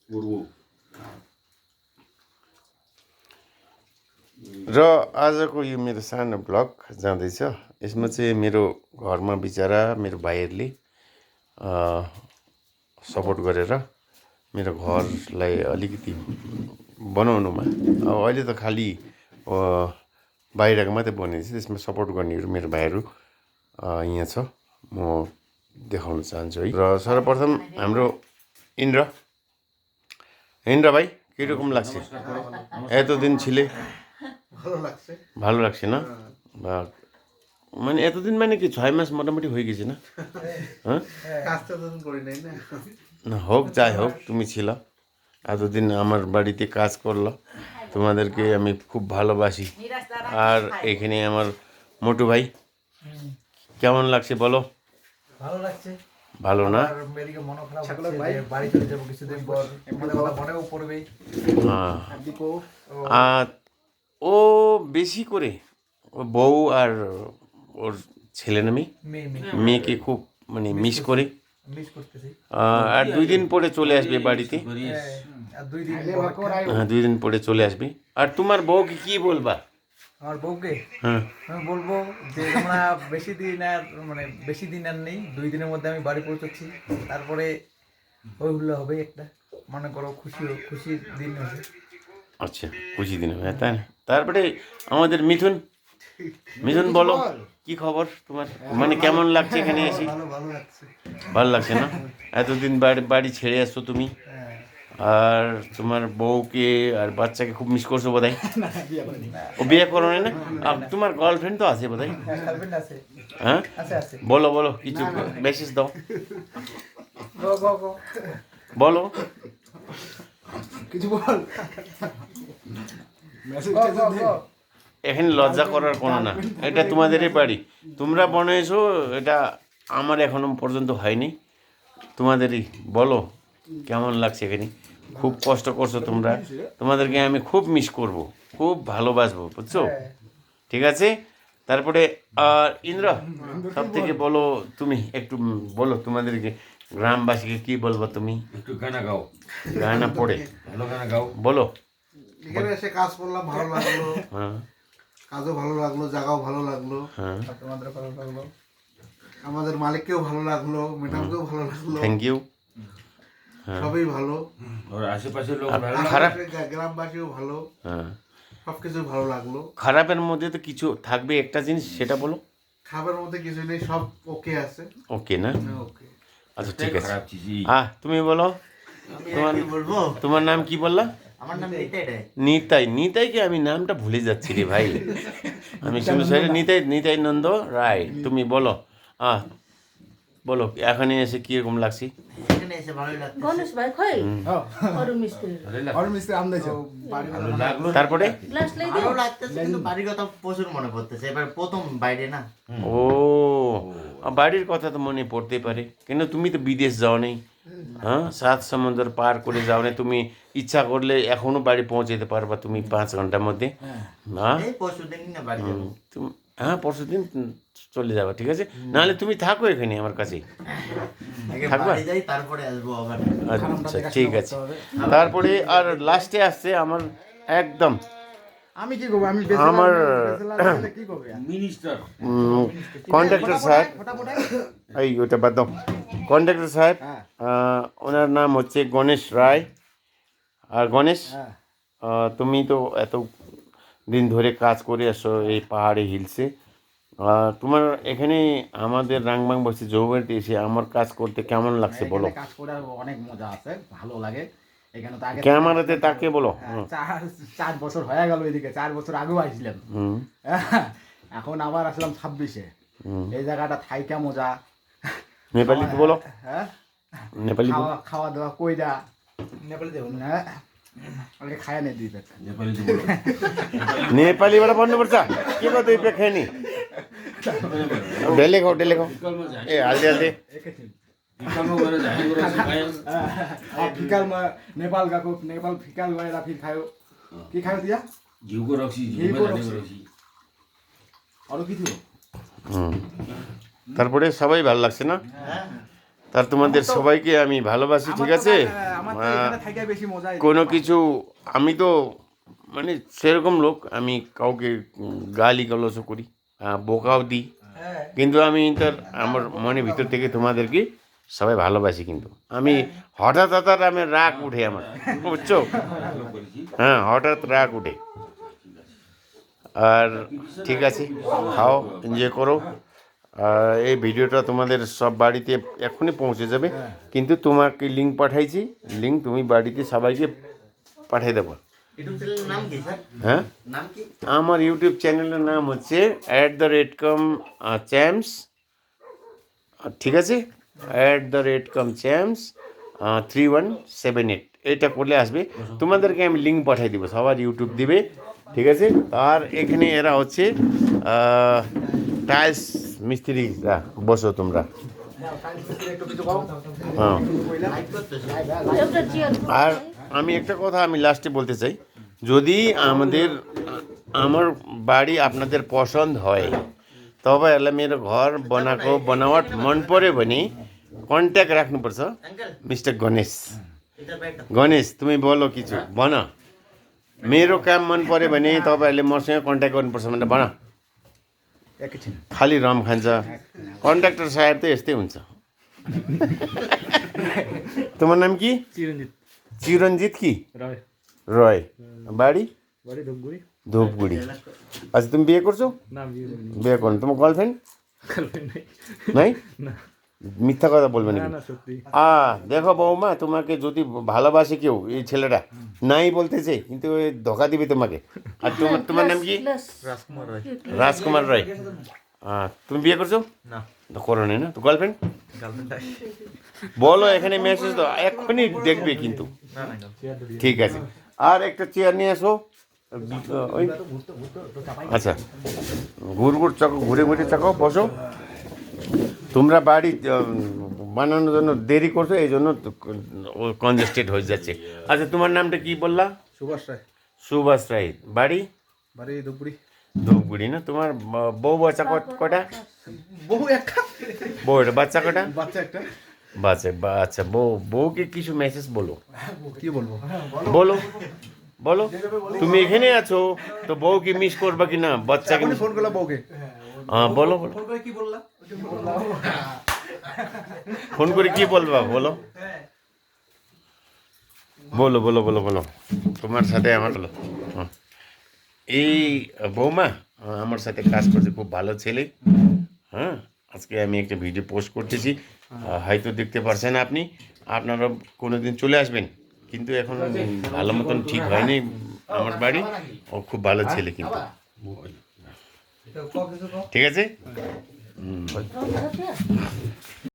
र आजको यो मेरो सानो ब्लग जाँदैछ। यसमा चाहिँ मेरो घरमा बिचरा मेरो भाइहरूले सपोर्ट गरेर मेरो घरलाई अलिकति बनाउनुमा, अब अहिले त खालि बाहिरको मात्रै बनिँदैछ, त्यसमा सपोर्ट गर्नेहरू मेरो भाइहरू यहाँ छ। म देखाउन चाहन्छु है। र सर्वप्रथम हाम्रो इन्द्र भाइ কিরকম লাগছে এতদিন ছিলে? ভালো লাগছে না? বা মানে এতদিন মানে কি 6 মাস মোটামুটি হয়ে গেছে না? হ্যাঁ, কাজটা তো করি নাই না। না হোক, যাই হোক, তুমি ছিল এতদিন আমার বাড়িতে কাজ করলো, তোমাদেরকে আমি খুব ভালোবাসি। আর এখানে আমার মোটু ভাই, কেমন লাগছে বলো? ভালো লাগছে। ভালো না? মেয়েদিকে মন খারাপ হচ্ছে যে বাড়ি চলে যাবো কিছুদিন পর, আমাদের কথা মনেও পড়বে। হ্যাঁ, ও বেশি করে ও বউ আর ওর ছেলে না মেয়েকে খুব মানে মিস করে। আর 2 দিন পরে চলে আসবে বাড়িতে। হ্যাঁ, 2 দিন পরে চলে আসবে। আর তোমার বউকে কি বলবা? আমার বউকে আমি বলবো যে তোমরা বেশি দিন আর নেই, 2 দিনের মধ্যে আমি বাড়ি পৌঁছচ্ছি। তারপরে ওইগুলো হবে একটা, মনে করো খুশির দিন হবে। আচ্ছা, খুশি দিন হবে, তাই না? তারপরে আমাদের মিথুন বলো, কি খবর তোমার? মানে কেমন লাগছে এখানে এসে? ভালো লাগছে না? এতদিন বাড়ি ছেড়ে আসছো তুমি, আর তোমার বউকে আর বাচ্চাকে খুব মিস করছো বোধহয়। ও বিয়ে করো না? তোমার গার্লফ্রেন্ড তো আছে বোধহয়। হ্যাঁ, বলো কিছু মেসেজ দাও, বলো কিছু বল। এখানে লজ্জা করার কোনো না, এটা তোমাদেরই বাড়ি, তোমরা বানিয়েছো, এটা আমার এখনো পর্যন্ত হয়নি। তোমাদেরই বলো কেমন লাগছে এখানে। খুব কষ্ট করছো তোমরা, তোমাদেরকে আমি খুব মিস করব, খুব ভালোবাসবো, বুঝছো? ঠিক আছে। তারপরে আর ইন্দ্র, সব থেকে বলো, তুমি একটু বলো তোমাদেরকে গ্রামবাসীকে কি বলবো? তুমি একটু গানা গাও, গানা পড়ে ভালো গানা গাও, বলো। এখানে এসে কাজ করলাম, ভালো লাগলো। হ্যাঁ, কাজও ভালো লাগলো, জায়গাও ভালো লাগলো। হ্যাঁ, তোমাদের ভালো লাগলো, আমাদের মালিককেও ভালো লাগলো, ম্যাডামকেও ভালো লাগলো। Thank you. সবই ভালো, আর আশেপাশের লোক ভালো, খারাপ গ্রামবাসীও ভালো। হ্যাঁ, সবকিছু ভালো লাগলো। খারাপের মধ্যে তো কিছু থাকবে, একটা জিনিস, সেটা বলো। খাবার মধ্যে কিছু নেই, সব ওকে আছে। ওকে না? ওকে, আচ্ছা, ঠিক আছে। খারাপ চিজি। তুমি বলো, তোমার নাম কি বললা? আমার নাম নিতাইকে আমি নামটা ভুলে যাচ্ছি রে ভাই। আমি শুধু নিতাই নন্দ রায়। তুমি বলো, বলো এখানে এসে কিরকম লাগছে? এখানে এসে ভালোই লাগছে। গণেশ ভাই কই অরু মিস্ত্রি তারপরে ভালো লাগতেছে, কিন্তু বাড়ির কথা প্রচুর মনে পড়তেছে। এবার প্রথম বাইরে না। ও, বাড়ির কথা তো মনে পড়তে পারে, কিন্তু তুমি তো বিদেশ যাও নেই। হ্যাঁ, 7 সমুদ্র পার করে যাও না, তুমি ইচ্ছা করলে এখনো বাড়ি পৌঁছাতে পারবা তুমি 5 ঘন্টার মধ্যে। হ্যাঁ, পরশুদিন চলে যাবা, ঠিক আছে? নাহলে তুমি থাকো এখানে আমার কাছে, থাকবা। আচ্ছা, ঠিক আছে। তারপরে আর লাস্টে আসছে আমার একদম, আমি কি করব? আমার মিনিস্টার কন্ট্রাক্টর সাহেব, এই ওটা বাদ দাও। কন্ট্রাক্টর সাহেব, ওনার নাম হচ্ছে গণেশ রায়। আর গণেশ, তুমি তো এত দিন ধরে কাজ করে আসো এই পাহাড়ে হিলসে। তোমার এখানে আমাদের রাংবাং বসে জৌবাড়িতে এসে আমার কাজ করতে কেমন লাগছে বলো? কাজ করে অনেক মজা আছে, ভালো লাগে। এখানে তো আগে ক্যামেরাতে তাকে বলো। 4 বছর হয়ে গেল, এদিকে 4 বছর আগেও আসলাম, এখন আবার আসলাম 26-এ। এই জায়গাটা থাইকা মজা। নেপালিতে বলো। হ্যাঁ, নেপালি খাওয়া দাওয়া কইরা নেপালি দেব না, আগে খায়া নেই দিই পেট। नेपाली बाट भन्नुपर्छ के को 2 पेक खाने? डेले खाऊ ए हाल्दै फिकालमा नेपाल गएको, नेपाल फिकाल गएर फिर खायो। के खायो दिया? घिउको रक्सी, अरू के थियो? তারপরে সবাই ভালো লাগছে না? তার তোমাদের সবাইকে আমি ভালোবাসি, ঠিক আছে? আমার তো এখানে থাইকা বেশি মজা কোনো কিছু আমি তো মানে সেরকম লোক, আমি কাউকে গালি গালসও করি, বোকাও দিই, কিন্তু আমি তার আমার মনের ভিতর থেকে তোমাদেরকে সবাই ভালোবাসি। কিন্তু আমি হঠাৎ আমার রাগ উঠে, আমার, বুঝছো? হ্যাঁ, হঠাৎ রাগ উঠে। আর ঠিক আছে, খাও, এনজয় করো। আর এই ভিডিওটা তোমাদের সব বাড়িতে এখনই পৌঁছে যাবে, কিন্তু তোমাকে লিঙ্ক পাঠাইছি, লিঙ্ক তুমি বাড়িতে সবাইকে পাঠিয়ে দেবো। হ্যাঁ, আমার ইউটিউব চ্যানেলের নাম হচ্ছে @com_champs, ঠিক আছে? @com_champs 3178, এটা করলে আসবে। তোমাদেরকে আমি লিঙ্ক পাঠিয়ে দেবো, সবার ইউটিউব দিবে, ঠিক আছে? আর এখানে এরা হচ্ছে টাইলস মিস্ত্রিরা, বসো তোমরা। হ্যাঁ, আর আমি একটা কথা আমি লাস্টে বলতে চাই, যদি আমার বাড়ি আপনাদের पसंद হয় तब मेरो घर बनावट मन पर्यो भने कन्ट्याक्ट राख्नुपर्छ मिस्टर गणेश तुम्हें बोलो किछु भन। मेरो काम मन पर्यो भने तपाईहरुले मसँग कन्ट्याक्ट गर्नुपर्छ भनेर भन। खाली रम खान्छ कन्ट्राक्टर साहेब त यस्तै हुन्छ। तुम्हार नाम की? चिरंजीत की रॉय। बाड़ी धूपगुड़ी। अच्छा तुम বিয়ে করছো? বিয়ে করো। তোমার গার্লফ্রেন্ড নাই? মিথ্যা কথা বলবে না। দেখো বৌমা, তোমাকে যদি ভালোবাসে কেউ, এই ছেলেটা নাই বলতেছে কিন্তু ধোকা দিবে তোমাকে। আর তোমার নাম কি? রাজকুমার রায়। তুমি বিয়ে করছো? না। তো করো না? তো গার্লফ্রেন্ড বলো, এখানে মেসেজ দাও, এক্ষুনি দেখবে কিন্তু। ঠিক আছে, আর একটা চেয়ার নিয়ে আসো। আচ্ছা, ঘুরে চাকাও, বসো। তোমরা বাড়ি বানানোর জন্য দেরি করছো, এই জন্য কনজেস্টেড হয়ে যাচ্ছে। আচ্ছা, তোমার নামটা কি বললা? সুভাষ রায়। বাড়ি ধূপগুড়ি না? তোমার বউ বাচ্চা কটা? বউ বাচ্চা কটা? বাচ্চা বউকে কিছু মেসেজ বলো। কি বলবো? বলো তুমি এখানে আছো তো বউ কি মিস করবা কিনা? বাচ্চাকে ফোন করলাম বউকে। হ্যাঁ বলো। ফোন করে কি বলবা? বলো। তোমার সাথে আমার এই বৌমা আমার সাথে কাজ করছে, খুব ভালো ছেলে। হ্যাঁ, আজকে আমি একটা ভিডিও পোস্ট করতেছি, হয়তো দেখতে পারছেন আপনি। আপনারা কোনোদিন চলে আসবেন, কিন্তু এখন ভালো মতন ঠিক হয়নি আমার বাড়ি। ও খুব ভালো ছেলে কিন্তু, ঠিক আছে?